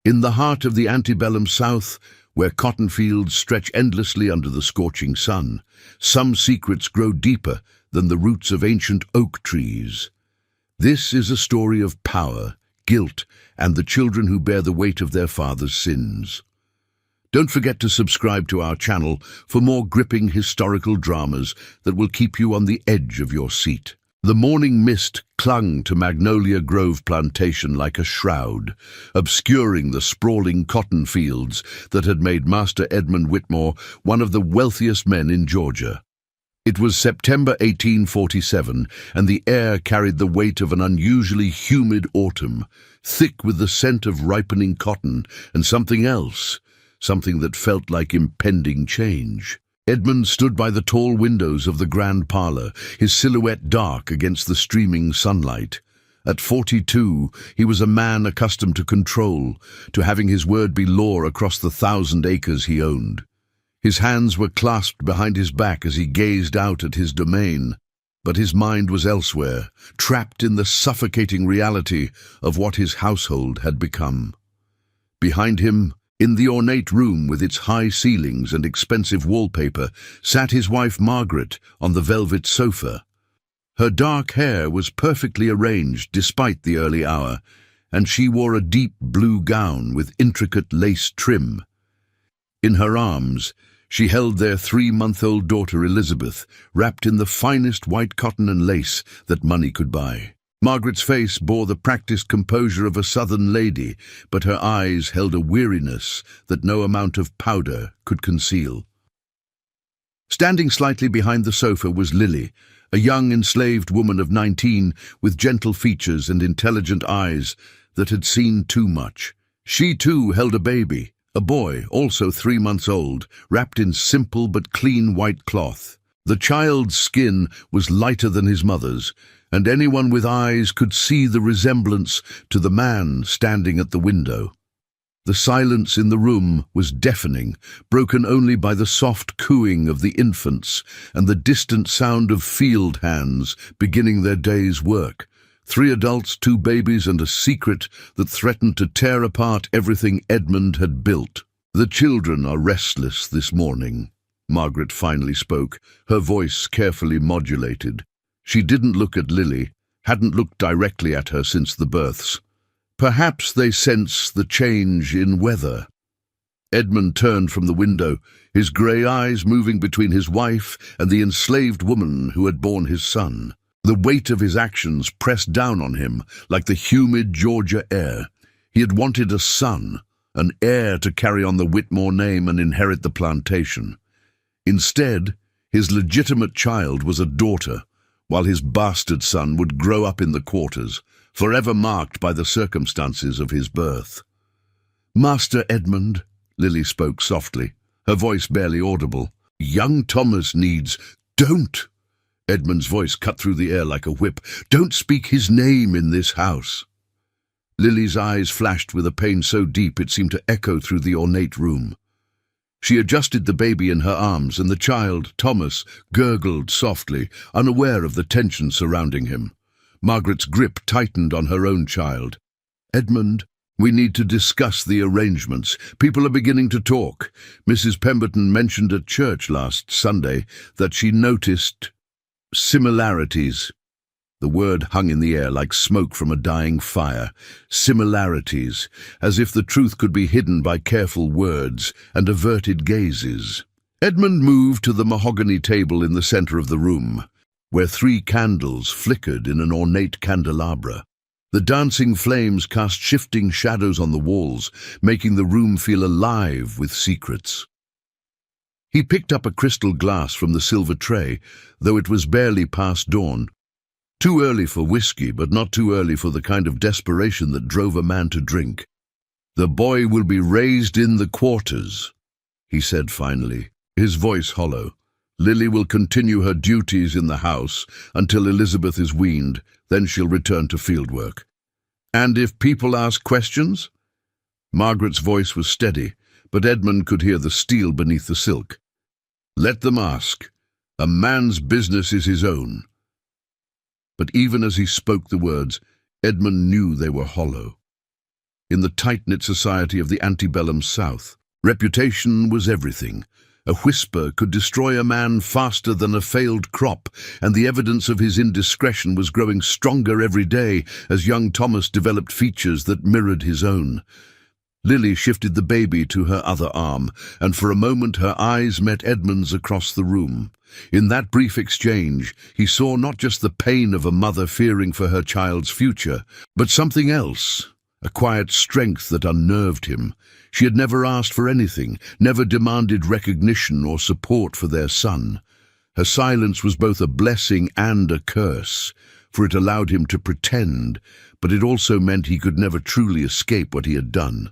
In the heart of the antebellum South, where cotton fields stretch endlessly under the scorching sun, some secrets grow deeper than the roots of ancient oak trees. This is a story of power, guilt, and the children who bear the weight of their father's sins. Don't forget to subscribe to our channel for more gripping historical dramas that will keep you on the edge of your seat. The morning mist clung to Magnolia Grove Plantation like a shroud, obscuring the sprawling cotton fields that had made Master Edmund Whitmore one of the wealthiest men in Georgia. It was September 1847, and the air carried the weight of an unusually humid autumn, thick with the scent of ripening cotton and something else, something that felt like impending change. Edmund stood by the tall windows of the grand parlor, his silhouette dark against the streaming sunlight. At 42, he was a man accustomed to control, to having his word be law across the 1,000 acres he owned. His hands were clasped behind his back as he gazed out at his domain, but his mind was elsewhere, trapped in the suffocating reality of what his household had become. Behind him, in the ornate room with its high ceilings and expensive wallpaper, sat his wife Margaret on the velvet sofa. Her dark hair was perfectly arranged despite the early hour, and she wore a deep blue gown with intricate lace trim. In her arms, she held their 3-month-old daughter Elizabeth, wrapped in the finest white cotton and lace that money could buy. Margaret's face bore the practiced composure of a southern lady, but her eyes held a weariness that no amount of powder could conceal. Standing slightly behind the sofa was Lily, a young enslaved woman of 19 with gentle features and intelligent eyes that had seen too much. She too held a baby, a boy, also 3 months old, wrapped in simple but clean white cloth. The child's skin was lighter than his mother's, and anyone with eyes could see the resemblance to the man standing at the window. The silence in the room was deafening, broken only by the soft cooing of the infants and the distant sound of field hands beginning their day's work. 3 adults, 2 babies, and a secret that threatened to tear apart everything Edmund had built. "The children are restless this morning," Margaret finally spoke, her voice carefully modulated. She didn't look at Lily, hadn't looked directly at her since the births. "Perhaps they sense the change in weather." Edmund turned from the window, his grey eyes moving between his wife and the enslaved woman who had borne his son. The weight of his actions pressed down on him like the humid Georgia air. He had wanted a son, an heir to carry on the Whitmore name and inherit the plantation. Instead, his legitimate child was a daughter, while his bastard son would grow up in the quarters, forever marked by the circumstances of his birth. "Master Edmund," Lily spoke softly, her voice barely audible, "young Thomas needs—" "Don't!" Edmund's voice cut through the air like a whip. "Don't speak his name in this house." Lily's eyes flashed with a pain so deep it seemed to echo through the ornate room. She adjusted the baby in her arms, and the child, Thomas, gurgled softly, unaware of the tension surrounding him. Margaret's grip tightened on her own child. "Edmund, we need to discuss the arrangements. People are beginning to talk. Mrs. Pemberton mentioned at church last Sunday that she noticed similarities." The word hung in the air like smoke from a dying fire. Similarities, as if the truth could be hidden by careful words and averted gazes. Edmund moved to the mahogany table in the center of the room, where 3 candles flickered in an ornate candelabra. The dancing flames cast shifting shadows on the walls, making the room feel alive with secrets. He picked up a crystal glass from the silver tray, though it was barely past dawn. Too early for whiskey, but not too early for the kind of desperation that drove a man to drink. "The boy will be raised in the quarters," he said finally, his voice hollow. "Lily will continue her duties in the house until Elizabeth is weaned, then she'll return to fieldwork." "And if people ask questions?" Margaret's voice was steady, but Edmund could hear the steel beneath the silk. "Let them ask. A man's business is his own." But even as he spoke the words, Edmund knew they were hollow. in the tight-knit society of the antebellum South. Reputation was everything. A whisper could destroy a man faster than a failed crop, and the evidence of his indiscretion was growing stronger every day as young Thomas developed features that mirrored his own. Lily shifted the baby to her other arm, and for a moment her eyes met Edmund's across the room. In that brief exchange, he saw not just the pain of a mother fearing for her child's future, but something else, a quiet strength that unnerved him. She had never asked for anything, never demanded recognition or support for their son. Her silence was both a blessing and a curse, for it allowed him to pretend, but it also meant he could never truly escape what he had done.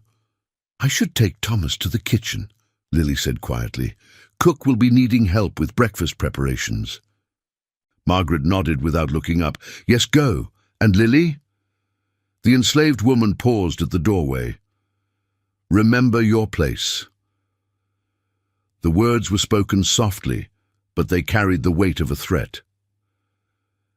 "I should take Thomas to the kitchen," Lily said quietly. "Cook will be needing help with breakfast preparations." Margaret nodded without looking up. "Yes, go. And Lily?" The enslaved woman paused at the doorway. "Remember your place." The words were spoken softly, but they carried the weight of a threat.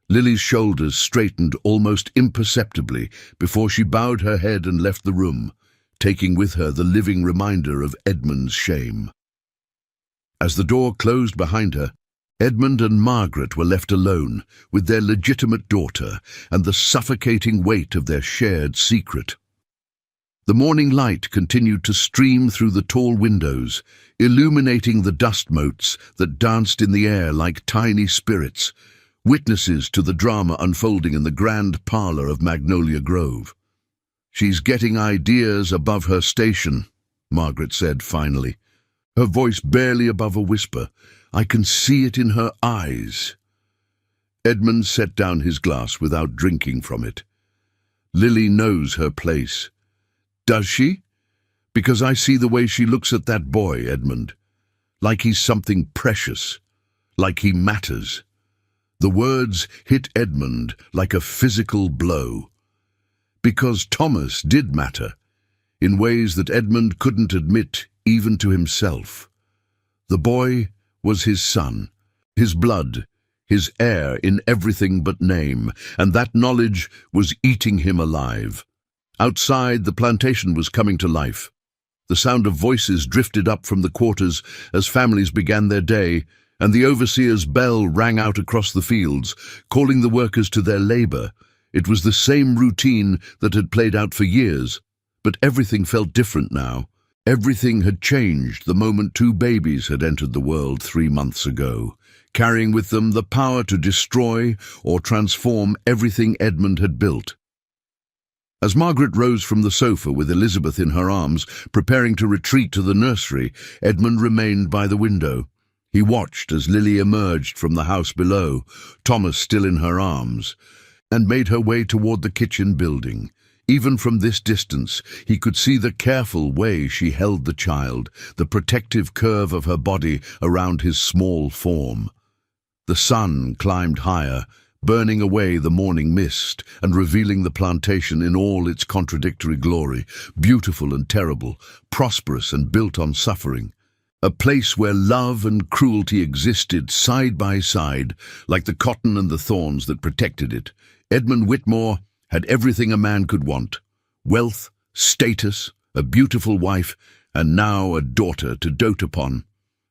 Lily's shoulders straightened almost imperceptibly before she bowed her head and left the room, taking with her the living reminder of Edmund's shame. As the door closed behind her, Edmund and Margaret were left alone with their legitimate daughter and the suffocating weight of their shared secret. The morning light continued to stream through the tall windows, illuminating the dust motes that danced in the air like tiny spirits, witnesses to the drama unfolding in the grand parlour of Magnolia Grove. "She's getting ideas above her station," Margaret said finally, her voice barely above a whisper. "I can see it in her eyes." Edmund set down his glass without drinking from it. "Lily knows her place." "Does she?" "Because I see the way she looks at that boy, Edmund. Like he's something precious. Like he matters." The words hit Edmund like a physical blow. Because Thomas did matter, in ways that Edmund couldn't admit even to himself. The boy was his son, his blood, his heir in everything but name, and that knowledge was eating him alive. Outside, the plantation was coming to life. The sound of voices drifted up from the quarters as families began their day, and the overseer's bell rang out across the fields, calling the workers to their labor. It was the same routine that had played out for years, but everything felt different now. Everything had changed the moment two babies had entered the world 3 months ago, carrying with them the power to destroy or transform everything Edmund had built. As Margaret rose from the sofa with Elizabeth in her arms, preparing to retreat to the nursery, Edmund remained by the window. He watched as Lily emerged from the house below, Thomas still in her arms, and made her way toward the kitchen building. Even from this distance, he could see the careful way she held the child, the protective curve of her body around his small form. The sun climbed higher, burning away the morning mist and revealing the plantation in all its contradictory glory, beautiful and terrible, prosperous and built on suffering. A place where love and cruelty existed side by side, like the cotton and the thorns that protected it. Edmund Whitmore had everything a man could want: wealth, status, a beautiful wife, and now a daughter to dote upon.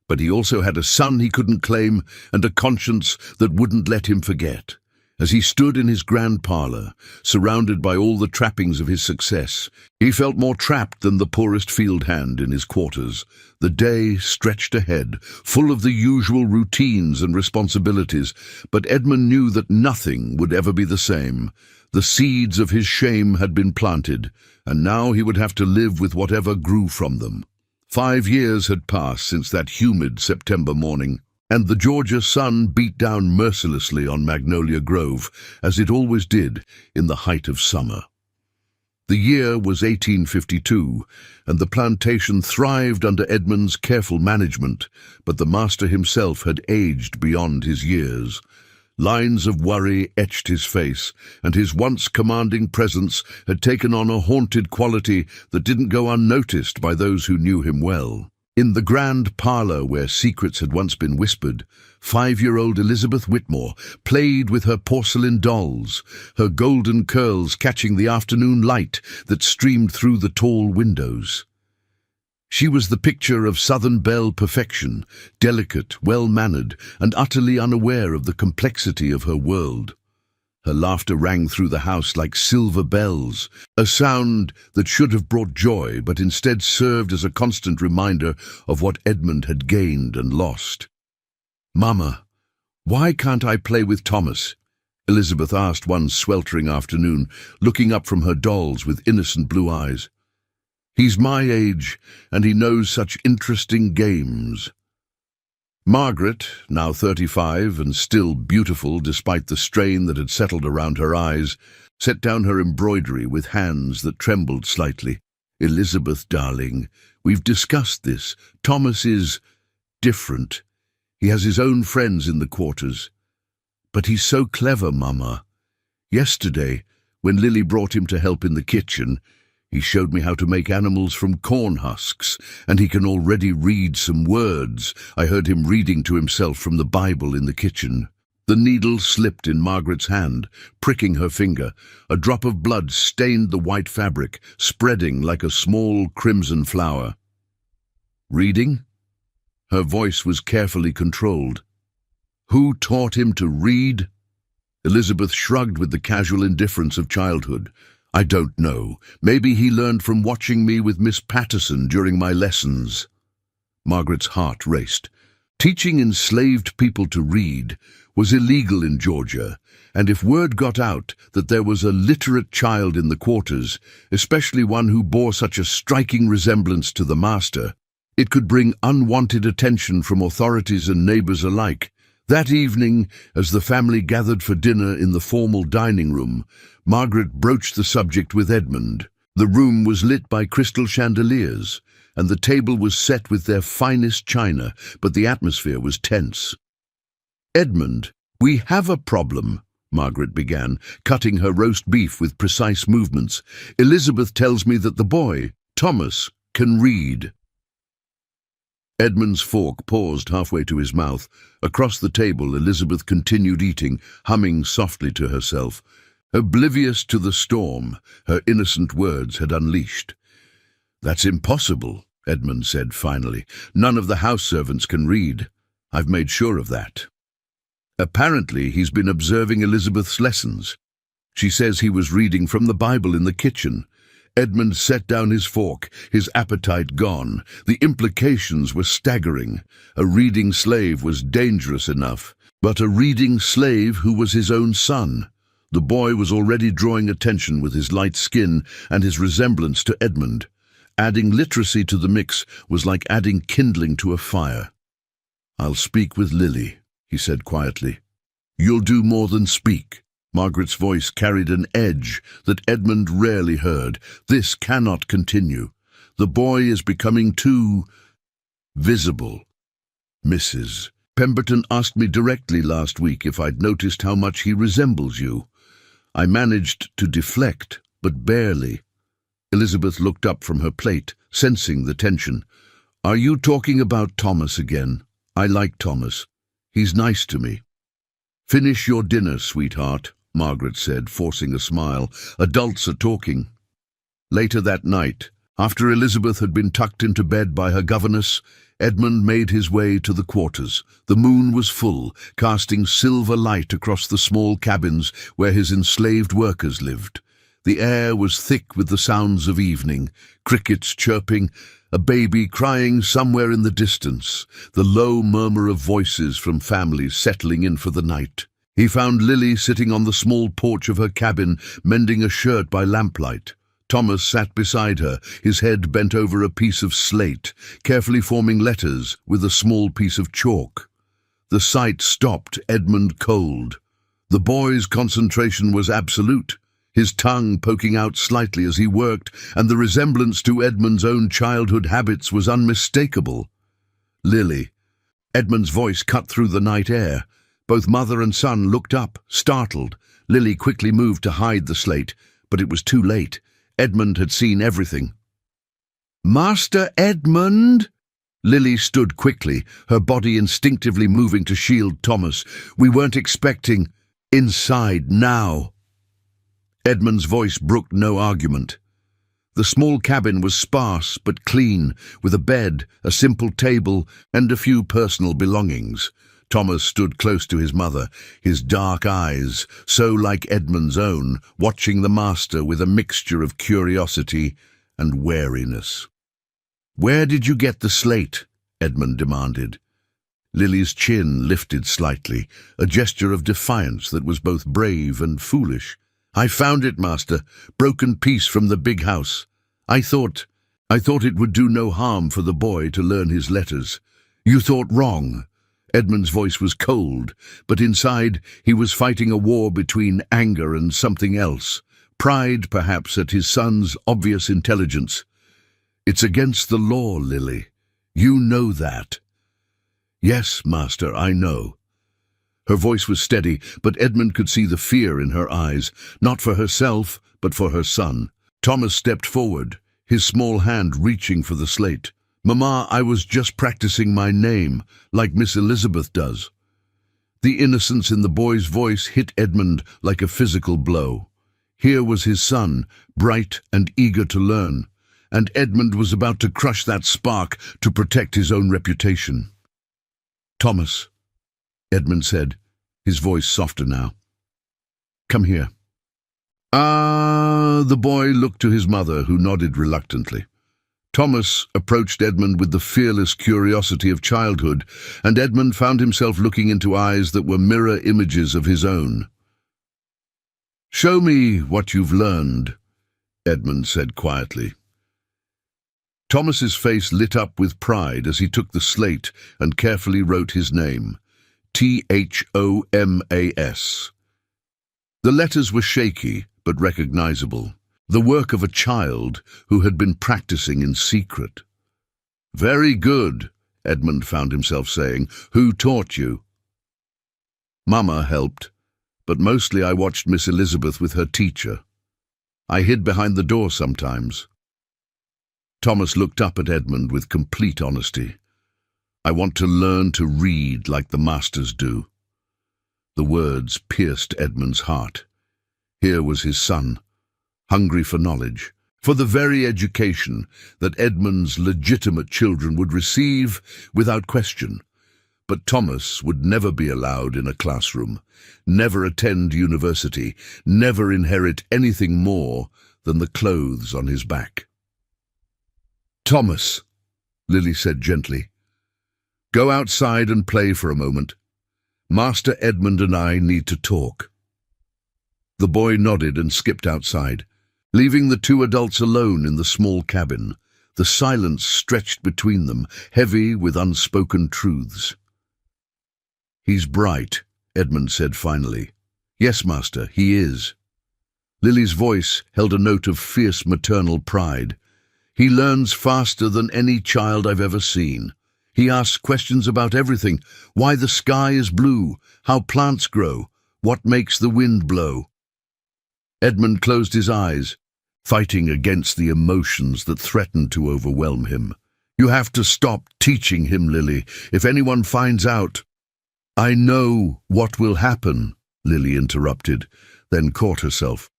But he also had a son he couldn't claim and a conscience that wouldn't let him forget. As he stood in his grand parlour, surrounded by all the trappings of his success, he felt more trapped than the poorest field hand in his quarters. The day stretched ahead, full of the usual routines and responsibilities, but Edmund knew that nothing would ever be the same. The seeds of his shame had been planted, and now he would have to live with whatever grew from them. 5 years had passed since that humid September morning, and the Georgia sun beat down mercilessly on Magnolia Grove, as it always did in the height of summer. The year was 1852, and the plantation thrived under Edmund's careful management, but the master himself had aged beyond his years. Lines of worry etched his face, and his once commanding presence had taken on a haunted quality that didn't go unnoticed by those who knew him well. In the grand parlour where secrets had once been whispered, 5-year-old Elizabeth Whitmore played with her porcelain dolls, her golden curls catching the afternoon light that streamed through the tall windows. She was the picture of Southern belle perfection, delicate, well-mannered, and utterly unaware of the complexity of her world. Her laughter rang through the house like silver bells, a sound that should have brought joy but instead served as a constant reminder of what Edmund had gained and lost. "Mama, why can't I play with Thomas?" Elizabeth asked one sweltering afternoon, looking up from her dolls with innocent blue eyes. "He's my age, and he knows such interesting games." Margaret, now 35 and still beautiful despite the strain that had settled around her eyes, set down her embroidery with hands that trembled slightly. "Elizabeth, darling, we've discussed this. Thomas is different. He has his own friends in the quarters. But he's so clever, Mama. Yesterday, when Lily brought him to help in the kitchen, he showed me how to make animals from corn husks, and he can already read some words. I heard him reading to himself from the Bible in the kitchen." The needle slipped in Margaret's hand, pricking her finger. A drop of blood stained the white fabric, spreading like a small crimson flower. "Reading?" Her voice was carefully controlled. "Who taught him to read?" Elizabeth shrugged with the casual indifference of childhood. "I don't know. Maybe he learned from watching me with Miss Patterson during my lessons." Margaret's heart raced. Teaching enslaved people to read was illegal in Georgia, and if word got out that there was a literate child in the quarters, especially one who bore such a striking resemblance to the master, it could bring unwanted attention from authorities and neighbors alike. That evening, as the family gathered for dinner in the formal dining room, Margaret broached the subject with Edmund. The room was lit by crystal chandeliers, and the table was set with their finest china, but the atmosphere was tense. "Edmund, we have a problem," Margaret began, cutting her roast beef with precise movements. "Elizabeth tells me that the boy, Thomas, can read." Edmund's fork paused halfway to his mouth. Across the table, Elizabeth continued eating, humming softly to herself. Oblivious to the storm her innocent words had unleashed. "That's impossible," Edmund said finally. "None of the house servants can read. I've made sure of that." Apparently, he's been observing Elizabeth's lessons. She says he was reading from the Bible in the kitchen. Edmund set down his fork, his appetite gone. The implications were staggering. A reading slave was dangerous enough, but a reading slave who was his own son. The boy was already drawing attention with his light skin and his resemblance to Edmund. Adding literacy to the mix was like adding kindling to a fire. "I'll speak with Lily," he said quietly. "You'll do more than speak." Margaret's voice carried an edge that Edmund rarely heard. "This cannot continue. The boy is becoming too visible. Mrs. Pemberton asked me directly last week if I'd noticed how much he resembles you. I managed to deflect, but barely." Elizabeth looked up from her plate, sensing the tension. "Are you talking about Thomas again? I like Thomas. He's nice to me." "Finish your dinner, sweetheart," Margaret said, forcing a smile. "Adults are talking." Later that night, after Elizabeth had been tucked into bed by her governess, Edmund made his way to the quarters. The moon was full, casting silver light across the small cabins where his enslaved workers lived. The air was thick with the sounds of evening, crickets chirping, a baby crying somewhere in the distance, the low murmur of voices from families settling in for the night. He found Lily sitting on the small porch of her cabin, mending a shirt by lamplight. Thomas sat beside her, his head bent over a piece of slate, carefully forming letters with a small piece of chalk. The sight stopped Edmund cold. The boy's concentration was absolute, his tongue poking out slightly as he worked, and the resemblance to Edmund's own childhood habits was unmistakable. "Lily." Edmund's voice cut through the night air. Both mother and son looked up, startled. Lily quickly moved to hide the slate, but it was too late. Edmund had seen everything. "Master Edmund?" Lily stood quickly, her body instinctively moving to shield Thomas. "We weren't expecting. Inside, now." Edmund's voice brooked no argument. The small cabin was sparse but clean, with a bed, a simple table, and a few personal belongings. Thomas stood close to his mother, his dark eyes, so like Edmund's own, watching the master with a mixture of curiosity and wariness. "Where did you get the slate?" Edmund demanded. Lily's chin lifted slightly, a gesture of defiance that was both brave and foolish. "I found it, master, broken piece from the big house. I thought it would do no harm for the boy to learn his letters." "You thought wrong." Edmund's voice was cold, but inside he was fighting a war between anger and something else. Pride, perhaps, at his son's obvious intelligence. "It's against the law, Lily. You know that." "Yes, master, I know." Her voice was steady, but Edmund could see the fear in her eyes, not for herself, but for her son. Thomas stepped forward, his small hand reaching for the slate. "Mama, I was just practicing my name, like Miss Elizabeth does." The innocence in the boy's voice hit Edmund like a physical blow. Here was his son, bright and eager to learn, and Edmund was about to crush that spark to protect his own reputation. "Thomas," Edmund said, his voice softer now. "Come here." The boy looked to his mother, who nodded reluctantly. Thomas approached Edmund with the fearless curiosity of childhood, and Edmund found himself looking into eyes that were mirror images of his own. "Show me what you've learned," Edmund said quietly. Thomas's face lit up with pride as he took the slate and carefully wrote his name, Thomas. The letters were shaky but recognizable, the work of a child who had been practicing in secret. "Very good," Edmund found himself saying. "Who taught you?" "Mama helped, but mostly I watched Miss Elizabeth with her teacher. I hid behind the door sometimes." Thomas looked up at Edmund with complete honesty. "I want to learn to read like the masters do." The words pierced Edmund's heart. Here was his son, hungry for knowledge, for the very education that Edmund's legitimate children would receive without question. But Thomas would never be allowed in a classroom, never attend university, never inherit anything more than the clothes on his back. "Thomas," Lily said gently, "go outside and play for a moment. Master Edmund and I need to talk." The boy nodded and skipped outside, leaving the two adults alone in the small cabin. The silence stretched between them, heavy with unspoken truths. "He's bright," Edmund said finally. "Yes, master, he is." Lily's voice held a note of fierce maternal pride. "He learns faster than any child I've ever seen. He asks questions about everything: why the sky is blue, how plants grow, what makes the wind blow." Edmund closed his eyes, fighting against the emotions that threatened to overwhelm him. "You have to stop teaching him, Lily. If anyone finds out—" "I know what will happen," Lily interrupted, then caught herself.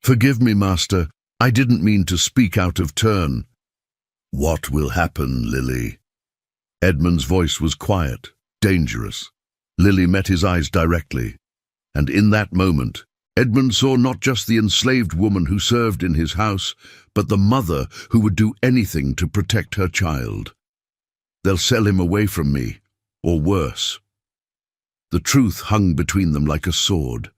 "Forgive me, master. I didn't mean to speak out of turn." "What will happen, Lily?" Edmund's voice was quiet, dangerous. Lily met his eyes directly, and in that moment, Edmund saw not just the enslaved woman who served in his house, but the mother who would do anything to protect her child. "They'll sell him away from me, or worse." The truth hung between them like a sword.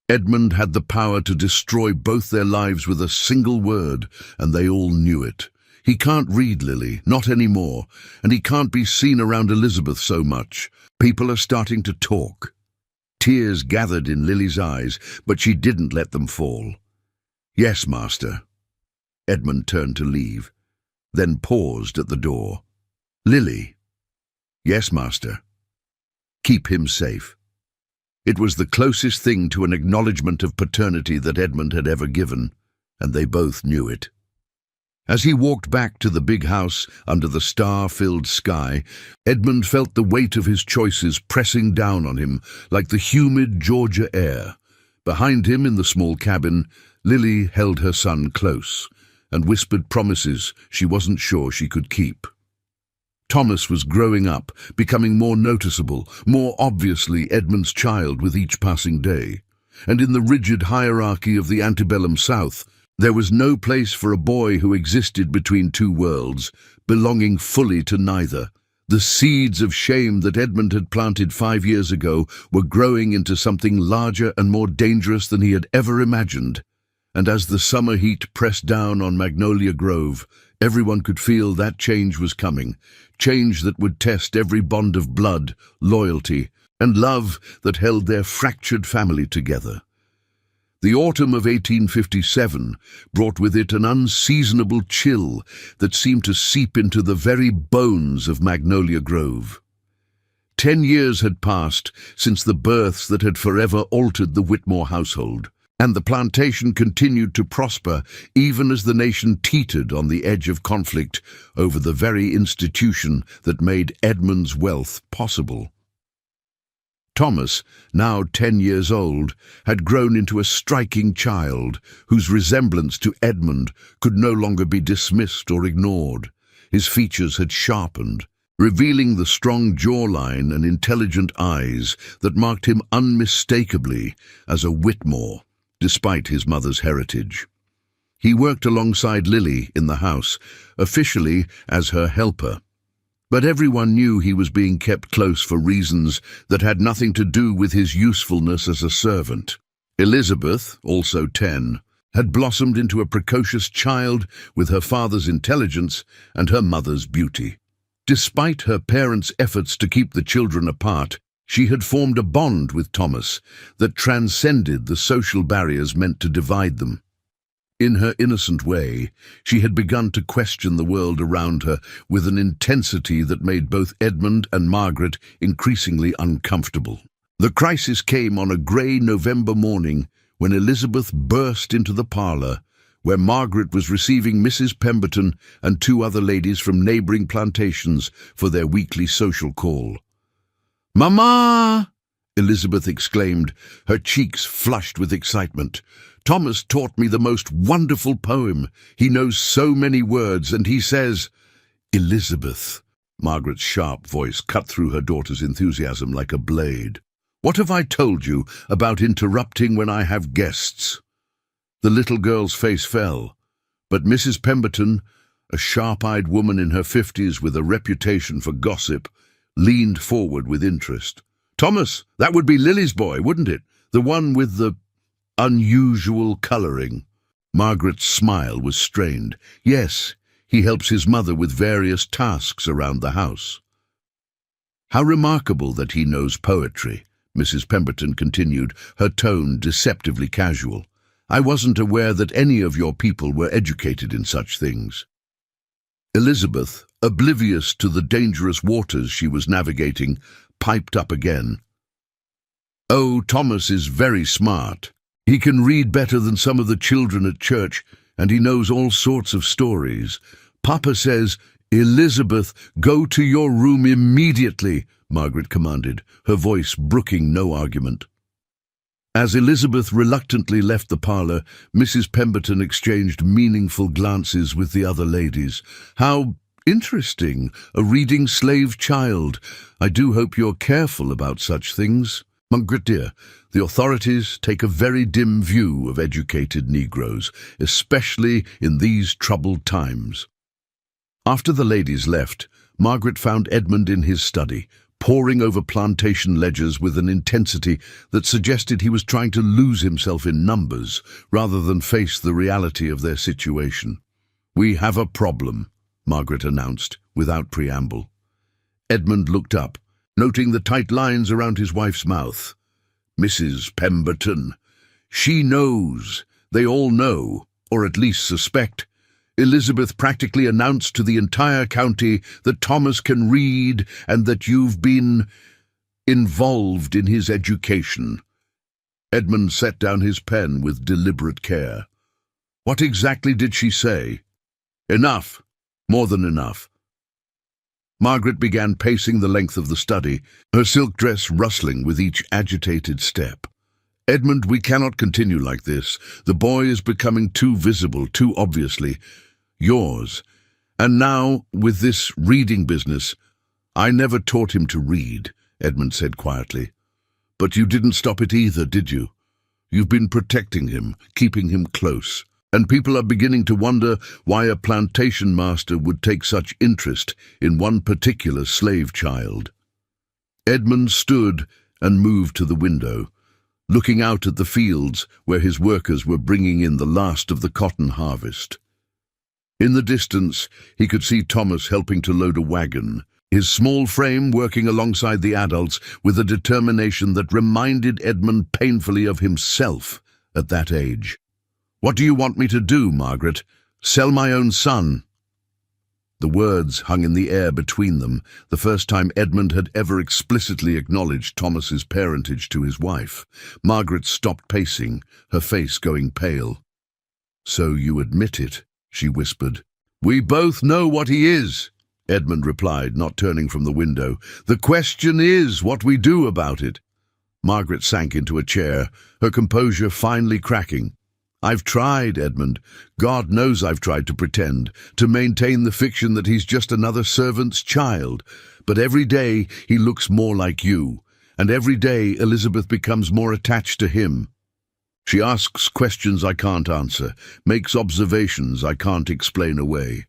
Edmund had the power to destroy both their lives with a single word, and they all knew it. He can't read, Lily, not anymore, and he can't be seen around Elizabeth so much. People are starting to talk. Tears gathered in Lily's eyes, but she didn't let them fall. "Yes, master." Edmund turned to leave, then paused at the door. "Lily." "Yes, master." "Keep him safe." It was the closest thing to an acknowledgement of paternity that Edmund had ever given, and they both knew it. As he walked back to the big house under the star-filled sky, Edmund felt the weight of his choices pressing down on him like the humid Georgia air. Behind him in the small cabin, Lily held her son close and whispered promises she wasn't sure she could keep. Thomas was growing up, becoming more noticeable, more obviously Edmund's child with each passing day. And in the rigid hierarchy of the antebellum South, there was no place for a boy who existed between two worlds, belonging fully to neither. The seeds of shame that Edmund had planted 5 years ago were growing into something larger and more dangerous than he had ever imagined. And as the summer heat pressed down on Magnolia Grove, everyone could feel that change was coming, change that would test every bond of blood, loyalty, and love that held their fractured family together. The autumn of 1857 brought with it an unseasonable chill that seemed to seep into the very bones of Magnolia Grove. 10 years had passed since the births that had forever altered the Whitmore household, and the plantation continued to prosper even as the nation teetered on the edge of conflict over the very institution that made Edmund's wealth possible. Thomas, now 10 years old, had grown into a striking child whose resemblance to Edmund could no longer be dismissed or ignored. His features had sharpened, revealing the strong jawline and intelligent eyes that marked him unmistakably as a Whitmore, despite his mother's heritage. He worked alongside Lily in the house, officially as her helper. But everyone knew he was being kept close for reasons that had nothing to do with his usefulness as a servant. Elizabeth, also 10, had blossomed into a precocious child with her father's intelligence and her mother's beauty. Despite her parents' efforts to keep the children apart, she had formed a bond with Thomas that transcended the social barriers meant to divide them. In her innocent way, she had begun to question the world around her with an intensity that made both Edmund and Margaret increasingly uncomfortable. The crisis came on a grey November morning when Elizabeth burst into the parlour, where Margaret was receiving Mrs. Pemberton and 2 other ladies from neighbouring plantations for their weekly social call. "Mamma!" Elizabeth exclaimed, her cheeks flushed with excitement. "Thomas taught me the most wonderful poem. He knows so many words, and he says—" "Elizabeth," Margaret's sharp voice cut through her daughter's enthusiasm like a blade. "What have I told you about interrupting when I have guests?" The little girl's face fell, but Mrs. Pemberton, a sharp-eyed woman in her 50s with a reputation for gossip, leaned forward with interest. "Thomas, that would be Lily's boy, wouldn't it? The one with the unusual colouring." Margaret's smile was strained. "Yes, he helps his mother with various tasks around the house." "How remarkable that he knows poetry," Mrs. Pemberton continued, her tone deceptively casual. "I wasn't aware that any of your people were educated in such things." Elizabeth, oblivious to the dangerous waters she was navigating, piped up again. "Oh, Thomas is very smart. He can read better than some of the children at church, and he knows all sorts of stories. Papa says, 'Elizabeth, go to your room immediately,'" Margaret commanded, her voice brooking no argument. As Elizabeth reluctantly left the parlour, Mrs. Pemberton exchanged meaningful glances with the other ladies. "How interesting, a reading slave child. I do hope you're careful about such things. Margaret dear, the authorities take a very dim view of educated Negroes, especially in these troubled times." After the ladies left, Margaret found Edmund in his study, poring over plantation ledgers with an intensity that suggested he was trying to lose himself in numbers rather than face the reality of their situation. "We have a problem," Margaret announced, without preamble. Edmund looked up, noting the tight lines around his wife's mouth. "Mrs. Pemberton. She knows. They all know, or at least suspect. Elizabeth practically announced to the entire county that Thomas can read and that you've been involved in his education." Edmund set down his pen with deliberate care. "What exactly did she say?" Enough. More than enough. Margaret began pacing the length of the study, her silk dress rustling with each agitated step. Edmund, we cannot continue like this. The boy is becoming too visible, too obviously yours. And now, with this reading business, I never taught him to read, Edmund said quietly. But you didn't stop it either, did you? You've been protecting him, keeping him close. And people are beginning to wonder why a plantation master would take such interest in one particular slave child. Edmund stood and moved to the window, looking out at the fields where his workers were bringing in the last of the cotton harvest. In the distance, he could see Thomas helping to load a wagon, his small frame working alongside the adults with a determination that reminded Edmund painfully of himself at that age. What do you want me to do, Margaret? Sell my own son? The words hung in the air between them, the first time Edmund had ever explicitly acknowledged Thomas's parentage to his wife. Margaret stopped pacing, her face going pale. So you admit it, she whispered. We both know what he is, Edmund replied, not turning from the window. The question is what we do about it. Margaret sank into a chair, her composure finally cracking. I've tried, Edmund. God knows I've tried to pretend, to maintain the fiction that he's just another servant's child. But every day he looks more like you, and every day Elizabeth becomes more attached to him. She asks questions I can't answer, makes observations I can't explain away.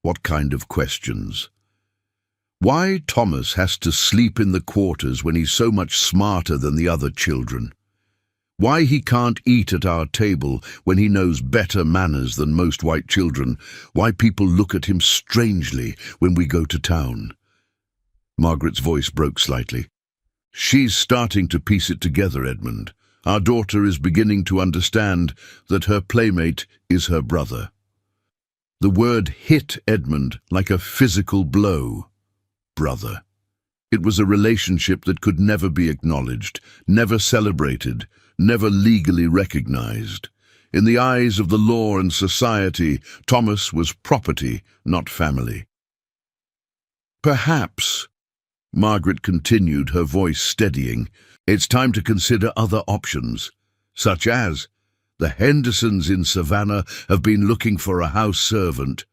What kind of questions? Why Thomas has to sleep in the quarters when he's so much smarter than the other children? Why he can't eat at our table when he knows better manners than most white children? Why people look at him strangely when we go to town? Margaret's voice broke slightly. She's starting to piece it together, Edmund. Our daughter is beginning to understand that her playmate is her brother. The word hit Edmund like a physical blow. Brother. It was a relationship that could never be acknowledged, never celebrated, never legally recognized. In the eyes of the law and society, Thomas was property, not family. Perhaps, Margaret continued, her voice steadying, it's time to consider other options, such as the Hendersons in Savannah have been looking for a house servant.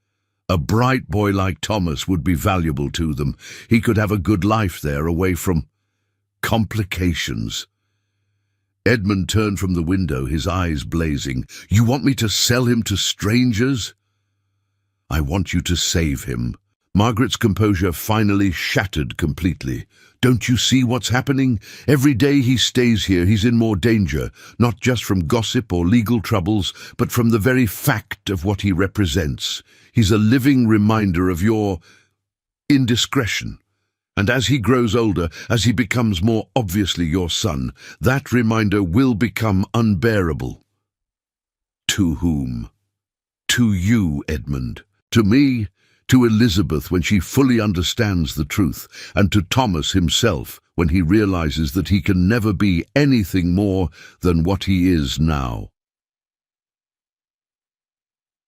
A bright boy like Thomas would be valuable to them. He could have a good life there, away from complications. Edmund turned from the window, his eyes blazing. You want me to sell him to strangers? I want you to save him. Margaret's composure finally shattered completely. Don't you see what's happening? Every day he stays here, he's in more danger, not just from gossip or legal troubles, but from the very fact of what he represents. He's a living reminder of your indiscretion. And as he grows older, as he becomes more obviously your son, that reminder will become unbearable. To whom? To you, Edmund. To me, to Elizabeth when she fully understands the truth, and to Thomas himself when he realizes that he can never be anything more than what he is now.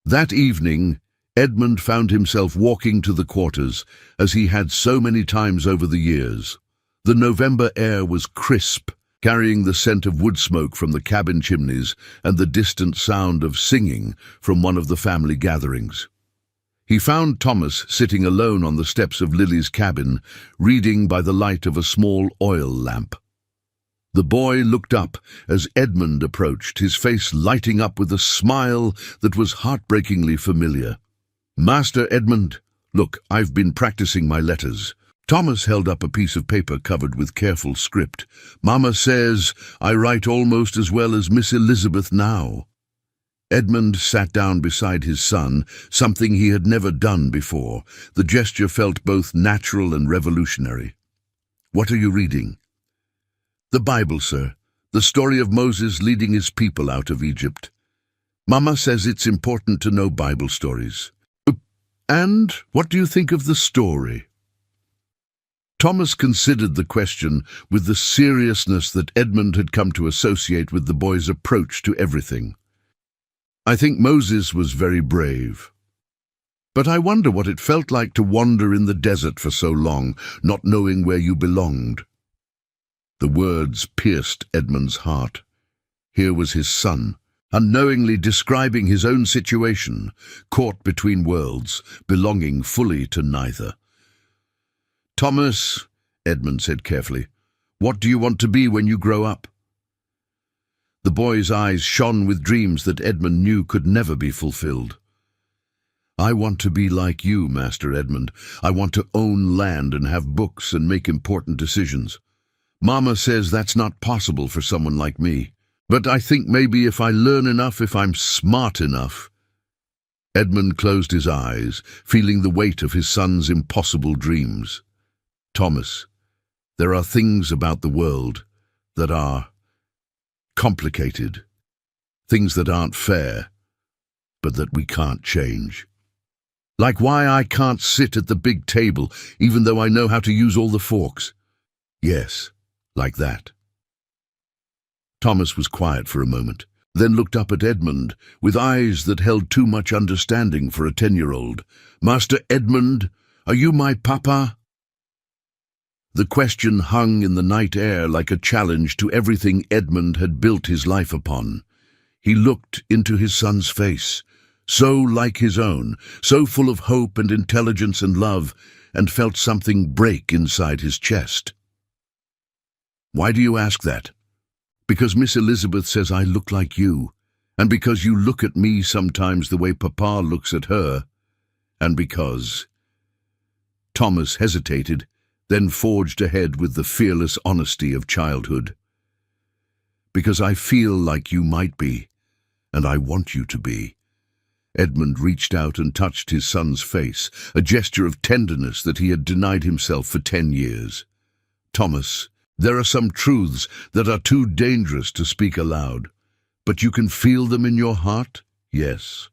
That evening, Edmund found himself walking to the quarters, as he had so many times over the years. The November air was crisp, carrying the scent of wood smoke from the cabin chimneys and the distant sound of singing from one of the family gatherings. He found Thomas sitting alone on the steps of Lily's cabin, reading by the light of a small oil lamp. The boy looked up as Edmund approached, his face lighting up with a smile that was heartbreakingly familiar. Master Edmund, look, I've been practicing my letters. Thomas held up a piece of paper covered with careful script. Mama says I write almost as well as Miss Elizabeth now. Edmund sat down beside his son, something he had never done before. The gesture felt both natural and revolutionary. What are you reading? The Bible, sir. The story of Moses leading his people out of Egypt. Mama says it's important to know Bible stories. And what do you think of the story? Thomas considered the question with the seriousness that Edmund had come to associate with the boy's approach to everything. I think Moses was very brave. But I wonder what it felt like to wander in the desert for so long, not knowing where you belonged." The words pierced Edmund's heart. Here was his son, unknowingly describing his own situation, caught between worlds, belonging fully to neither. "Thomas," Edmund said carefully, "what do you want to be when you grow up?" The boy's eyes shone with dreams that Edmund knew could never be fulfilled. "I want to be like you, Master Edmund. I want to own land and have books and make important decisions. Mama says that's not possible for someone like me. But I think maybe if I learn enough, if I'm smart enough." Edmund closed his eyes, feeling the weight of his son's impossible dreams. "Thomas, there are things about the world that are complicated, things that aren't fair, but that we can't change. Like why I can't sit at the big table, even though I know how to use all the forks. Yes, like that." Thomas was quiet for a moment, then looked up at Edmund with eyes that held too much understanding for a 10-year-old. "Master Edmund, are you my papa?" The question hung in the night air like a challenge to everything Edmund had built his life upon. He looked into his son's face, so like his own, so full of hope and intelligence and love, and felt something break inside his chest. "Why do you ask that?" "Because Miss Elizabeth says I look like you, and because you look at me sometimes the way Papa looks at her, and because—" Thomas hesitated, then forged ahead with the fearless honesty of childhood. "Because I feel like you might be, and I want you to be." Edmund reached out and touched his son's face, a gesture of tenderness that he had denied himself for 10 years. "Thomas, there are some truths that are too dangerous to speak aloud, but you can feel them in your heart? Yes,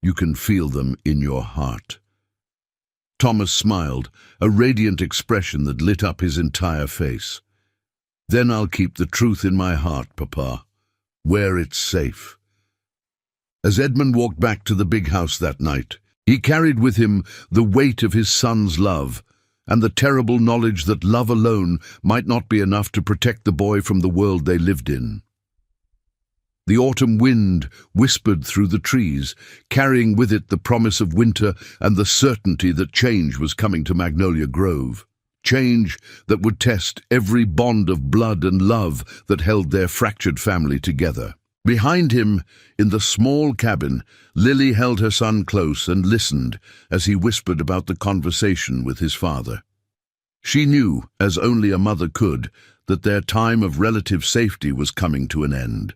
you can feel them in your heart." Thomas smiled, a radiant expression that lit up his entire face. "Then I'll keep the truth in my heart, Papa, where it's safe." As Edmund walked back to the big house that night, he carried with him the weight of his son's love, and the terrible knowledge that love alone might not be enough to protect the boy from the world they lived in. The autumn wind whispered through the trees, carrying with it the promise of winter and the certainty that change was coming to Magnolia Grove. Change that would test every bond of blood and love that held their fractured family together. Behind him, in the small cabin, Lily held her son close and listened as he whispered about the conversation with his father. She knew, as only a mother could, that their time of relative safety was coming to an end.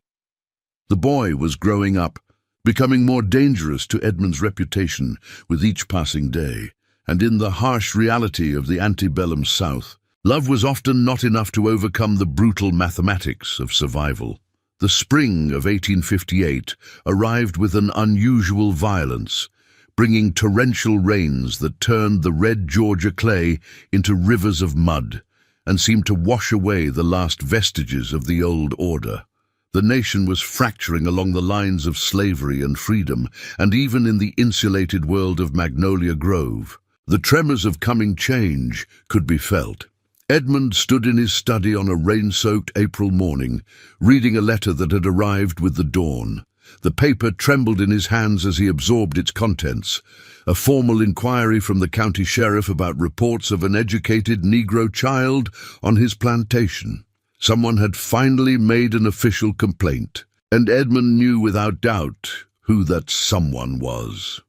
The boy was growing up, becoming more dangerous to Edmund's reputation with each passing day, and in the harsh reality of the antebellum South, love was often not enough to overcome the brutal mathematics of survival. The spring of 1858 arrived with an unusual violence, bringing torrential rains that turned the red Georgia clay into rivers of mud and seemed to wash away the last vestiges of the old order. The nation was fracturing along the lines of slavery and freedom, and even in the insulated world of Magnolia Grove, the tremors of coming change could be felt. Edmund stood in his study on a rain-soaked April morning, reading a letter that had arrived with the dawn. The paper trembled in his hands as he absorbed its contents. A formal inquiry from the county sheriff about reports of an educated Negro child on his plantation. Someone had finally made an official complaint, and Edmund knew without doubt who that someone was.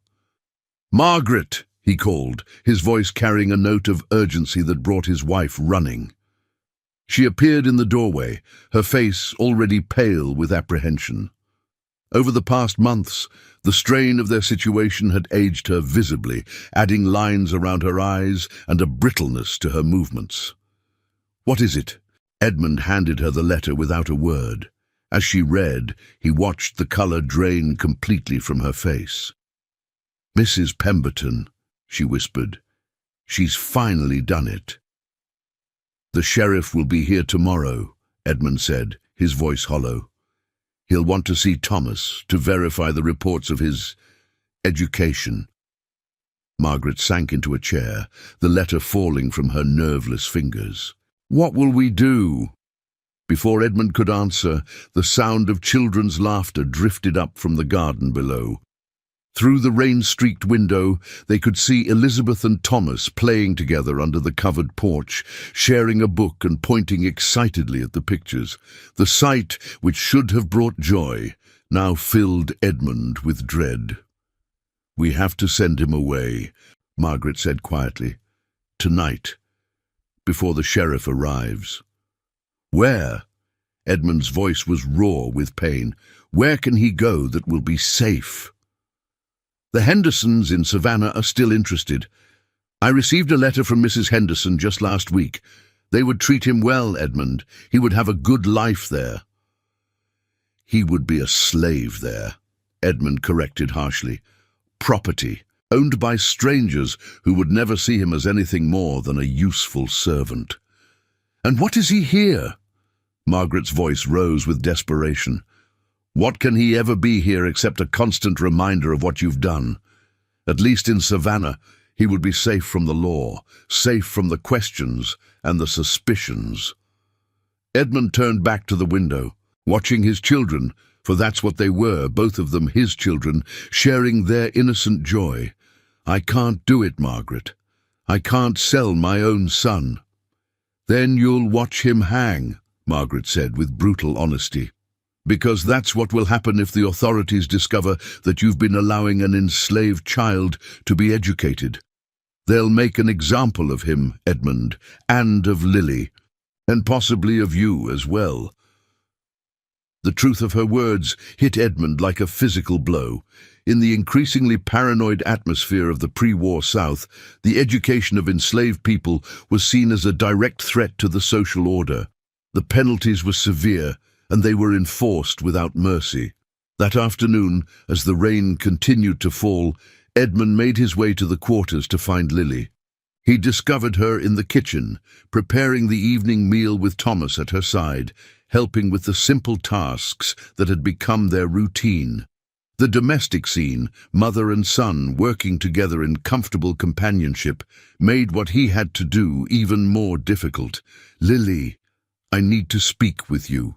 "Margaret!" he called, his voice carrying a note of urgency that brought his wife running. She appeared in the doorway, her face already pale with apprehension. Over the past months, the strain of their situation had aged her visibly, adding lines around her eyes and a brittleness to her movements. "What is it?" Edmund handed her the letter without a word. As she read, he watched the color drain completely from her face. "Mrs. Pemberton," she whispered. "She's finally done it." "The sheriff will be here tomorrow," Edmund said, his voice hollow. "He'll want to see Thomas to verify the reports of his education." Margaret sank into a chair, the letter falling from her nerveless fingers. "What will we do?" Before Edmund could answer, the sound of children's laughter drifted up from the garden below. Through the rain-streaked window, they could see Elizabeth and Thomas playing together under the covered porch, sharing a book and pointing excitedly at the pictures. The sight, which should have brought joy, now filled Edmund with dread. "We have to send him away," Margaret said quietly. "Tonight, before the sheriff arrives." "Where?" Edmund's voice was raw with pain. "Where can he go that will be safe?" "The Hendersons in Savannah are still interested. I received a letter from Mrs. Henderson just last week. They would treat him well, Edmund. He would have a good life there." "He would be a slave there," Edmund corrected harshly. "Property, owned by strangers who would never see him as anything more than a useful servant." "And what is he here?" Margaret's voice rose with desperation. "What can he ever be here except a constant reminder of what you've done? At least in Savannah, he would be safe from the law, safe from the questions and the suspicions." Edmund turned back to the window, watching his children, for that's what they were, both of them his children, sharing their innocent joy. "I can't do it, Margaret. I can't sell my own son." "Then you'll watch him hang," Margaret said with brutal honesty. "Because that's what will happen if the authorities discover that you've been allowing an enslaved child to be educated. They'll make an example of him, Edmund, and of Lily, and possibly of you as well." The truth of her words hit Edmund like a physical blow. In the increasingly paranoid atmosphere of the pre-war South, the education of enslaved people was seen as a direct threat to the social order. The penalties were severe, and they were enforced without mercy. That afternoon, as the rain continued to fall, Edmund made his way to the quarters to find Lily. He discovered her in the kitchen, preparing the evening meal with Thomas at her side, helping with the simple tasks that had become their routine. The domestic scene, mother and son working together in comfortable companionship, made what he had to do even more difficult. "Lily, I need to speak with you.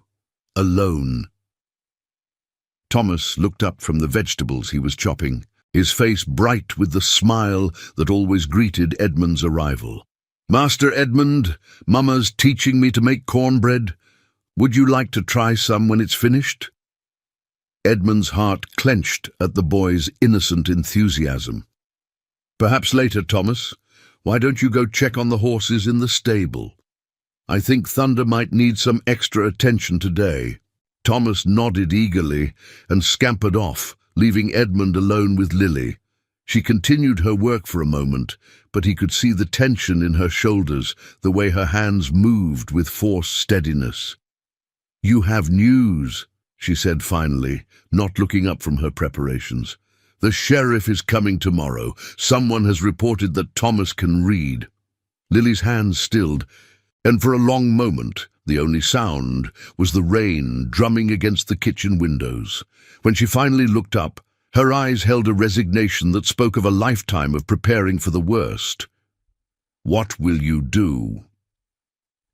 Alone." Thomas looked up from the vegetables he was chopping, his face bright with the smile that always greeted Edmund's arrival. "Master Edmund, Mama's teaching me to make cornbread. Would you like to try some when it's finished?" Edmund's heart clenched at the boy's innocent enthusiasm. "Perhaps later, Thomas. Why don't you go check on the horses in the stable? I think Thunder might need some extra attention today." Thomas nodded eagerly and scampered off, leaving Edmund alone with Lily. She continued her work for a moment, but he could see the tension in her shoulders, the way her hands moved with forced steadiness. "You have news," she said finally, not looking up from her preparations. "The sheriff is coming tomorrow. Someone has reported that Thomas can read." Lily's hands stilled, and for a long moment the only sound was the rain drumming against the kitchen windows. When she finally looked up, her eyes held a resignation that spoke of a lifetime of preparing for the worst. "What will you do?"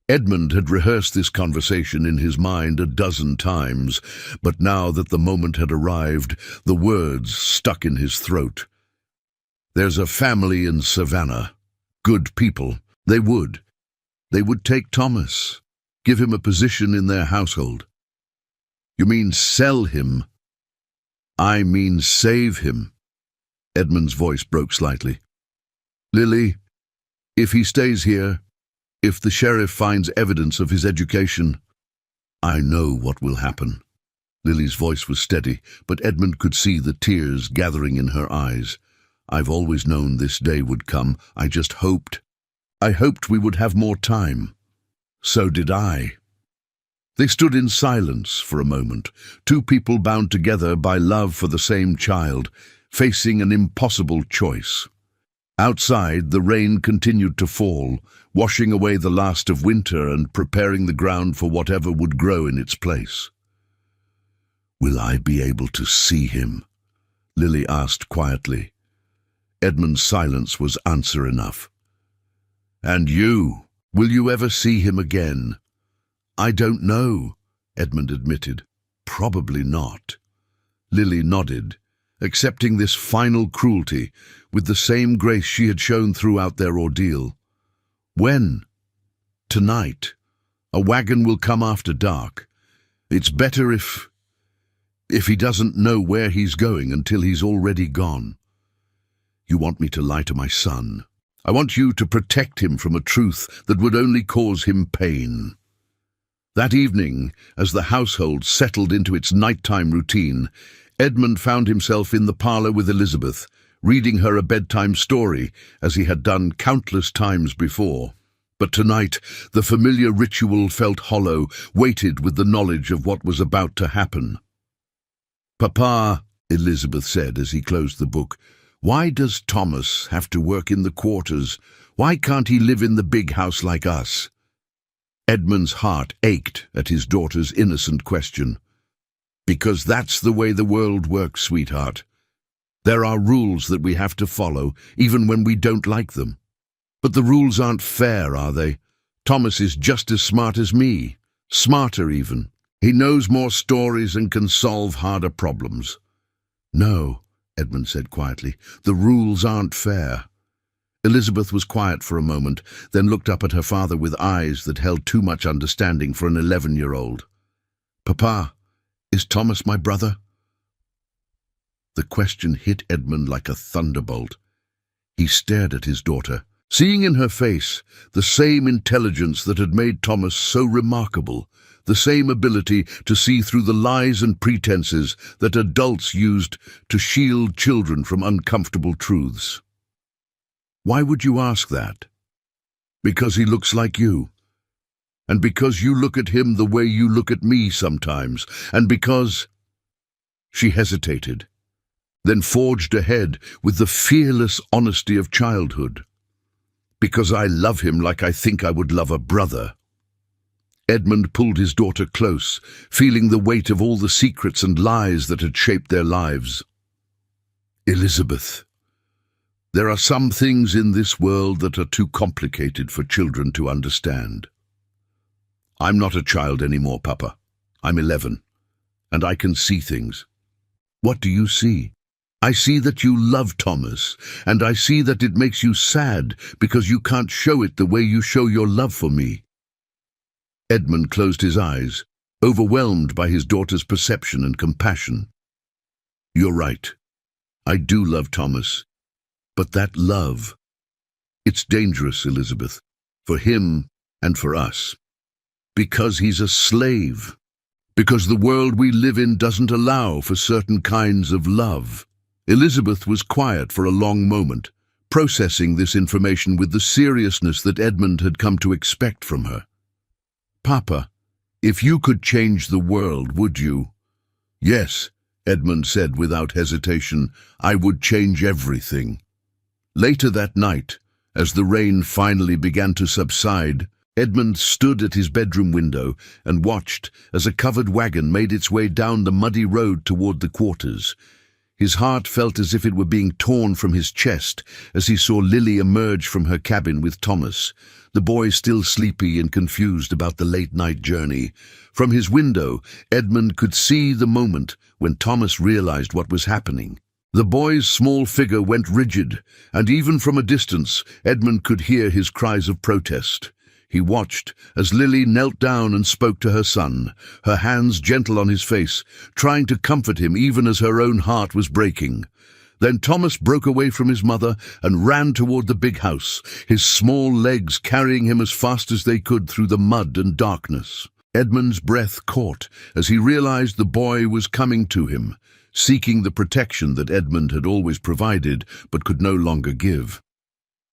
Edmund had rehearsed this conversation in his mind a dozen times, but now that the moment had arrived, the words stuck in his throat. "There's a family in Savannah. Good people. They would take Thomas, give him a position in their household." "You mean sell him?" "I mean save him." Edmund's voice broke slightly. "Lily, if he stays here, if the sheriff finds evidence of his education, I know what will happen." Lily's voice was steady, but Edmund could see the tears gathering in her eyes. "I've always known this day would come. I hoped we would have more time." "So did I." They stood in silence for a moment, two people bound together by love for the same child, facing an impossible choice. Outside, the rain continued to fall, washing away the last of winter and preparing the ground for whatever would grow in its place. "Will I be able to see him?" Lily asked quietly. Edmund's silence was answer enough. "And you? Will you ever see him again?" "I don't know," Edmund admitted. "Probably not." Lily nodded, accepting this final cruelty with the same grace she had shown throughout their ordeal. "When?" "Tonight. A wagon will come after dark. It's better if he doesn't know where he's going until he's already gone. You want me to lie to my son. I want you to protect him from a truth that would only cause him pain." That evening, as the household settled into its nighttime routine, Edmund found himself in the parlour with Elizabeth, reading her a bedtime story, as he had done countless times before. But tonight, the familiar ritual felt hollow, weighted with the knowledge of what was about to happen. "Papa," Elizabeth said as he closed the book, "why does Thomas have to work in the quarters? Why can't he live in the big house like us?" Edmund's heart ached at his daughter's innocent question. "Because that's the way the world works, sweetheart. There are rules that we have to follow, even when we don't like them. But the rules aren't fair, are they? Thomas is just as smart as me, smarter even. He knows more stories and can solve harder problems." "No," Edmund said quietly, "the rules aren't fair." Elizabeth was quiet for a moment, then looked up at her father with eyes that held too much understanding for an 11-year-old. "Papa, is Thomas my brother?" The question hit Edmund like a thunderbolt. He stared at his daughter, seeing in her face the same intelligence that had made Thomas so remarkable, the same ability to see through the lies and pretenses that adults used to shield children from uncomfortable truths. "Why would you ask that?" "Because he looks like you. And because you look at him the way you look at me sometimes. And because—" She hesitated, then forged ahead with the fearless honesty of childhood. "Because I love him like I think I would love a brother." Edmund pulled his daughter close, feeling the weight of all the secrets and lies that had shaped their lives. "Elizabeth, there are some things in this world that are too complicated for children to understand. I'm not a child anymore, Papa. I'm 11, and I can see things." "What do you see?" "I see that you love Thomas, and I see that it makes you sad because you can't show it the way you show your love for me." Edmund closed his eyes, overwhelmed by his daughter's perception and compassion. "You're right. I do love Thomas. But that love, it's dangerous, Elizabeth, for him and for us. Because he's a slave. Because the world we live in doesn't allow for certain kinds of love." Elizabeth was quiet for a long moment, processing this information with the seriousness that Edmund had come to expect from her. "Papa, if you could change the world, would you?" "Yes," Edmund said without hesitation, "I would change everything." Later that night, as the rain finally began to subside, Edmund stood at his bedroom window and watched as a covered wagon made its way down the muddy road toward the quarters. His heart felt as if it were being torn from his chest as he saw Lily emerge from her cabin with Thomas, the boy still sleepy and confused about the late-night journey. From his window, Edmund could see the moment when Thomas realized what was happening. The boy's small figure went rigid, and even from a distance, Edmund could hear his cries of protest. He watched as Lily knelt down and spoke to her son, her hands gentle on his face, trying to comfort him even as her own heart was breaking. Then Thomas broke away from his mother and ran toward the big house, his small legs carrying him as fast as they could through the mud and darkness. Edmund's breath caught as he realized the boy was coming to him, seeking the protection that Edmund had always provided but could no longer give.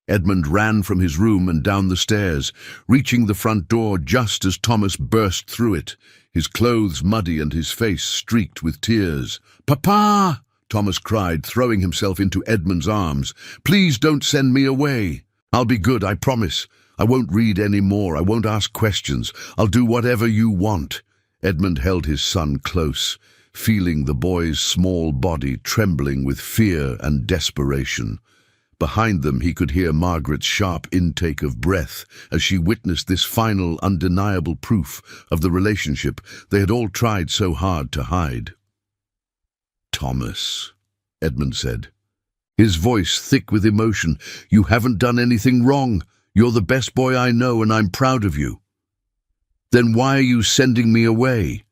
Edmund ran from his room and down the stairs, reaching the front door just as Thomas burst through it, his clothes muddy and his face streaked with tears. "Papa!" Thomas cried, throwing himself into Edmund's arms. "Please don't send me away. I'll be good, I promise. I won't read any more. I won't ask questions. I'll do whatever you want." Edmund held his son close, feeling the boy's small body trembling with fear and desperation. Behind them he could hear Margaret's sharp intake of breath as she witnessed this final, undeniable proof of the relationship they had all tried so hard to hide. "Thomas," Edmund said, his voice thick with emotion, "you haven't done anything wrong. You're the best boy I know, and I'm proud of you." "Then why are you sending me away?"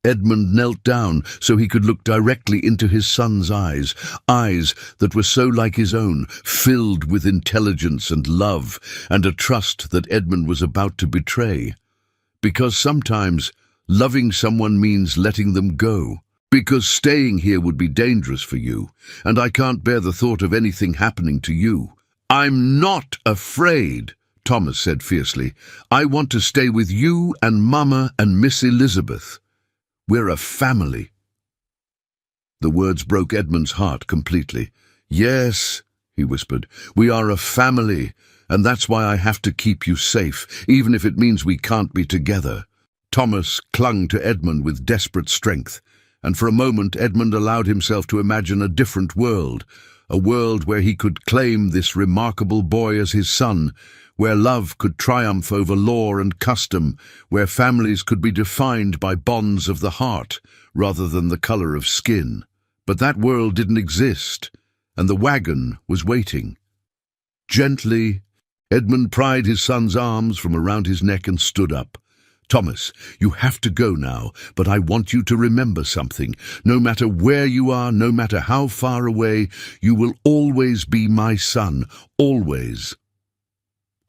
Edmund knelt down so he could look directly into his son's eyes, eyes that were so like his own, filled with intelligence and love, and a trust that Edmund was about to betray. "Because sometimes loving someone means letting them go. Because staying here would be dangerous for you, and I can't bear the thought of anything happening to you." "I'm not afraid," Thomas said fiercely. "I want to stay with you and Mama and Miss Elizabeth. We're a family." The words broke Edmund's heart completely. "Yes," he whispered, "we are a family, and that's why I have to keep you safe, even if it means we can't be together." Thomas clung to Edmund with desperate strength, and for a moment Edmund allowed himself to imagine a different world, a world where he could claim this remarkable boy as his son, where love could triumph over law and custom, where families could be defined by bonds of the heart rather than the color of skin. But that world didn't exist, and the wagon was waiting. Gently, Edmund pried his son's arms from around his neck and stood up. "Thomas, you have to go now, but I want you to remember something. No matter where you are, no matter how far away, you will always be my son, always."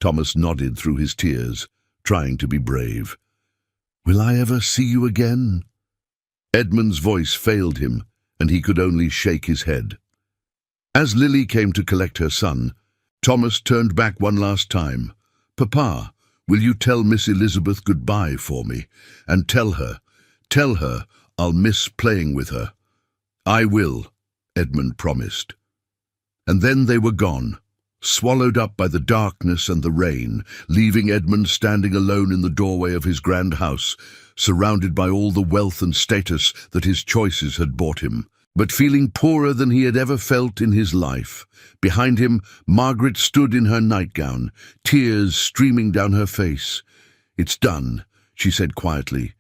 Thomas nodded through his tears, trying to be brave. "Will I ever see you again?" Edmund's voice failed him, and he could only shake his head. As Lily came to collect her son, Thomas turned back one last time. "Papa, will you tell Miss Elizabeth goodbye for me? And tell her I'll miss playing with her." "I will," Edmund promised. And then they were gone, swallowed up by the darkness and the rain, leaving Edmund standing alone in the doorway of his grand house, surrounded by all the wealth and status that his choices had bought him, but feeling poorer than he had ever felt in his life. Behind him, Margaret stood in her nightgown, tears streaming down her face. "It's done," she said quietly.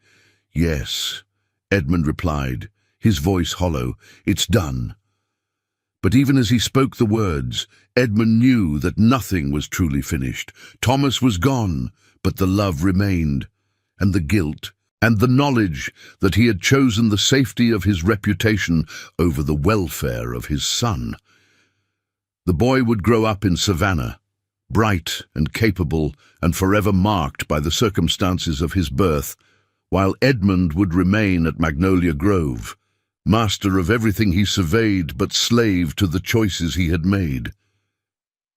"Yes," Edmund replied, his voice hollow. "It's done." But even as he spoke the words, Edmund knew that nothing was truly finished. Thomas was gone, but the love remained, and the guilt, and the knowledge that he had chosen the safety of his reputation over the welfare of his son. The boy would grow up in Savannah, bright and capable and forever marked by the circumstances of his birth, while Edmund would remain at Magnolia Grove, master of everything he surveyed but slave to the choices he had made.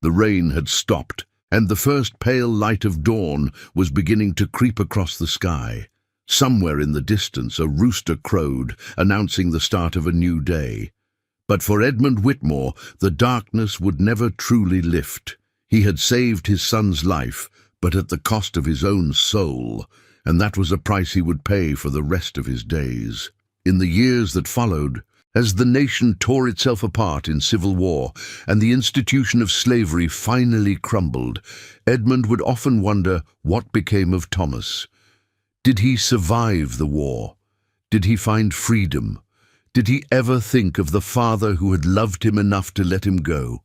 The rain had stopped, and the first pale light of dawn was beginning to creep across the sky. Somewhere in the distance a rooster crowed, announcing the start of a new day. But for Edmund Whitmore, the darkness would never truly lift. He had saved his son's life, but at the cost of his own soul, and that was a price he would pay for the rest of his days. In the years that followed, as the nation tore itself apart in civil war and the institution of slavery finally crumbled, Edmund would often wonder what became of Thomas. Did he survive the war? Did he find freedom? Did he ever think of the father who had loved him enough to let him go?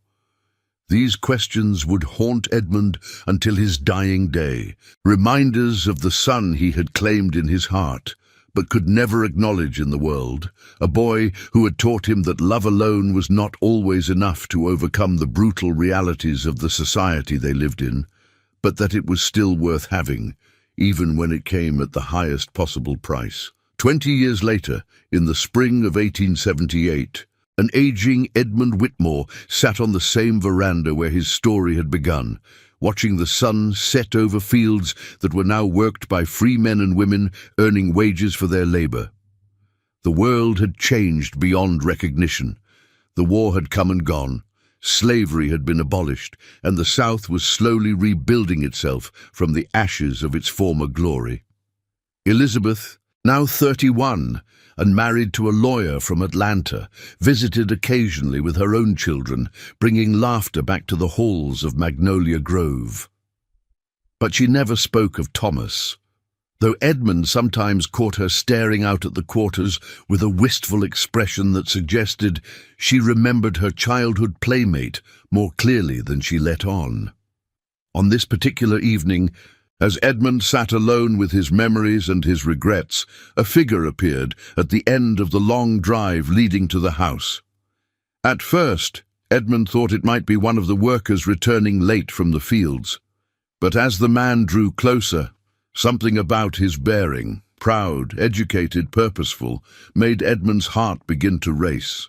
These questions would haunt Edmund until his dying day, reminders of the son he had claimed in his heart, but could never acknowledge in the world, a boy who had taught him that love alone was not always enough to overcome the brutal realities of the society they lived in, but that it was still worth having, even when it came at the highest possible price. 20 years later, in the spring of 1878, an aging Edmund Whitmore sat on the same veranda where his story had begun, watching the sun set over fields that were now worked by free men and women earning wages for their labor. The world had changed beyond recognition. The war had come and gone. Slavery had been abolished, and the South was slowly rebuilding itself from the ashes of its former glory. Elizabeth, Now 31, and married to a lawyer from Atlanta, visited occasionally with her own children, bringing laughter back to the halls of Magnolia Grove. But she never spoke of Thomas, though Edmund sometimes caught her staring out at the quarters with a wistful expression that suggested she remembered her childhood playmate more clearly than she let on. On this particular evening, as Edmund sat alone with his memories and his regrets, a figure appeared at the end of the long drive leading to the house. At first, Edmund thought it might be one of the workers returning late from the fields. But as the man drew closer, something about his bearing, proud, educated, purposeful, made Edmund's heart begin to race.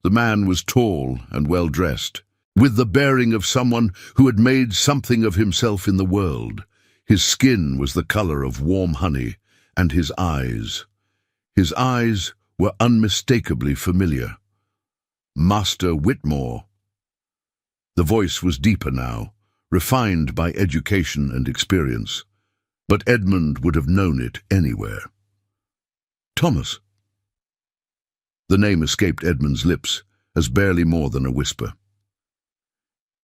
The man was tall and well-dressed, with the bearing of someone who had made something of himself in the world. His skin was the color of warm honey, and his eyes were unmistakably familiar. Master Whitmore. The voice was deeper now, refined by education and experience, but Edmund would have known it anywhere. Thomas. The name escaped Edmund's lips as barely more than a whisper.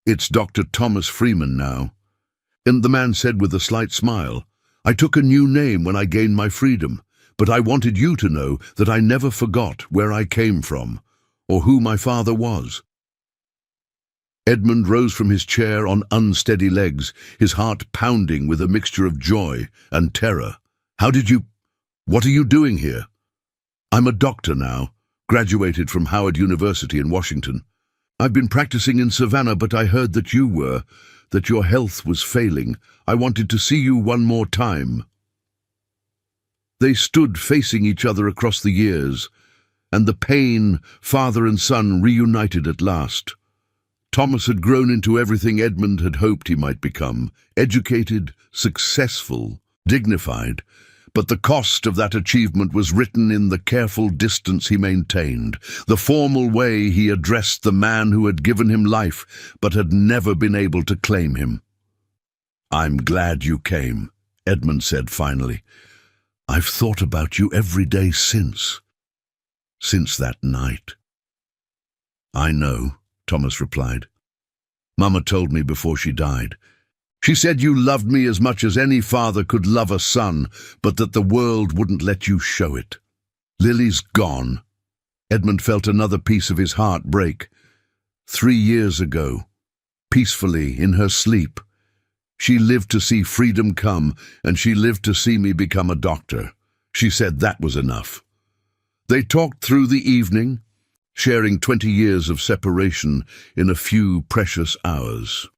It's Dr. Thomas Freeman now. And the man said with a slight smile, I took a new name when I gained my freedom, but I wanted you to know that I never forgot where I came from, or who my father was. Edmund rose from his chair on unsteady legs, his heart pounding with a mixture of joy and terror. What are you doing here? I'm a doctor now, graduated from Howard University in Washington. I've been practicing in Savannah, but I heard that your health was failing. I wanted to see you one more time. They stood facing each other across the years, and the pain, father and son reunited at last. Thomas had grown into everything Edmund had hoped he might become, educated, successful, dignified, but the cost of that achievement was written in the careful distance he maintained, the formal way he addressed the man who had given him life but had never been able to claim him. I'm glad you came, Edmund said finally. I've thought about you every day since that night. I know, Thomas replied. Mama told me before she died. She said you loved me as much as any father could love a son, but that the world wouldn't let you show it. Lily's gone. Edmund felt another piece of his heart break. 3 years ago, peacefully in her sleep, she lived to see freedom come, and she lived to see me become a doctor. She said that was enough. They talked through the evening, sharing 20 years of separation in a few precious hours.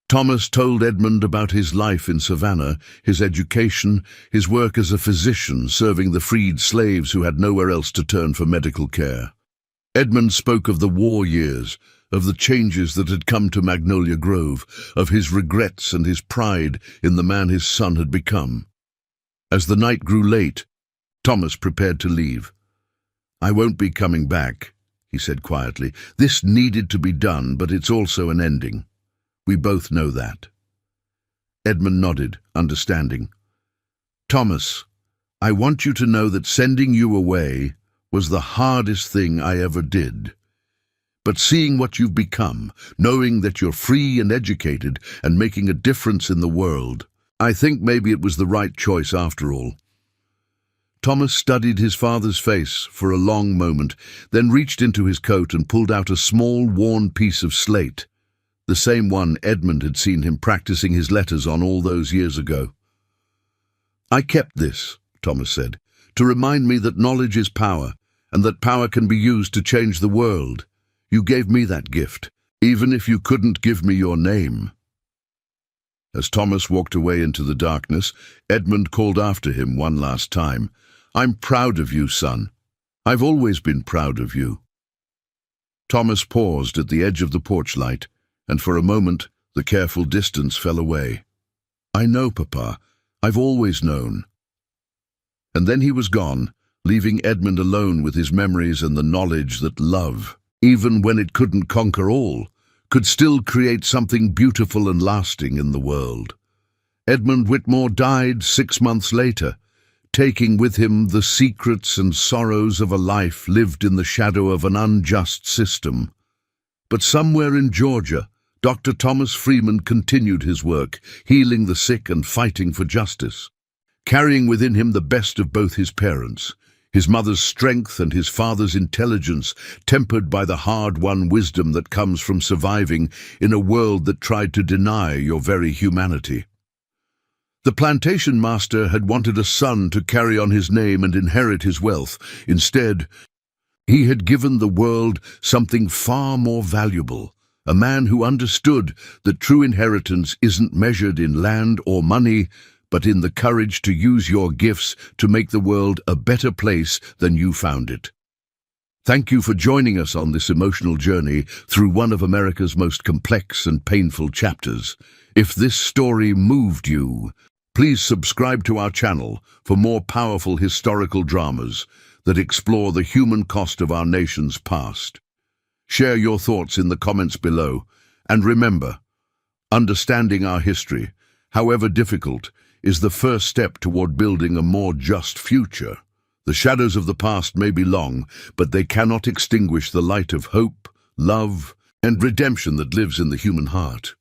Thomas told Edmund about his life in Savannah, his education, his work as a physician serving the freed slaves who had nowhere else to turn for medical care. Edmund spoke of the war years, of the changes that had come to Magnolia Grove, of his regrets and his pride in the man his son had become. As the night grew late, Thomas prepared to leave. I won't be coming back, he said quietly. This needed to be done, but it's also an ending. We both know that. Edmund nodded, understanding. Thomas, I want you to know that sending you away was the hardest thing I ever did. But seeing what you've become, knowing that you're free and educated and making a difference in the world, I think maybe it was the right choice after all. Thomas studied his father's face for a long moment, then reached into his coat and pulled out a small, worn piece of slate, the same one Edmund had seen him practicing his letters on all those years ago. I kept this, Thomas said, to remind me that knowledge is power, and that power can be used to change the world. You gave me that gift, even if you couldn't give me your name. As Thomas walked away into the darkness, Edmund called after him one last time. I'm proud of you, son. I've always been proud of you. Thomas paused at the edge of the porch light, and for a moment the careful distance fell away. I know, Papa. I've always known. And then he was gone, leaving Edmund alone with his memories and the knowledge that love, even when it couldn't conquer all, could still create something beautiful and lasting in the world. Edmund Whitmore died 6 months later, taking with him the secrets and sorrows of a life lived in the shadow of an unjust system. But somewhere in Georgia, Dr. Thomas Freeman continued his work, healing the sick and fighting for justice. Carrying within him the best of both his parents, his mother's strength and his father's intelligence, tempered by the hard-won wisdom that comes from surviving in a world that tried to deny your very humanity. The plantation master had wanted a son to carry on his name and inherit his wealth. Instead, he had given the world something far more valuable, a man who understood that true inheritance isn't measured in land or money, but in the courage to use your gifts to make the world a better place than you found it. Thank you for joining us on this emotional journey through one of America's most complex and painful chapters. If this story moved you, please subscribe to our channel for more powerful historical dramas that explore the human cost of our nation's past. Share your thoughts in the comments below, and remember, understanding our history, however difficult, is the first step toward building a more just future. The shadows of the past may be long, but they cannot extinguish the light of hope, love, and redemption that lives in the human heart.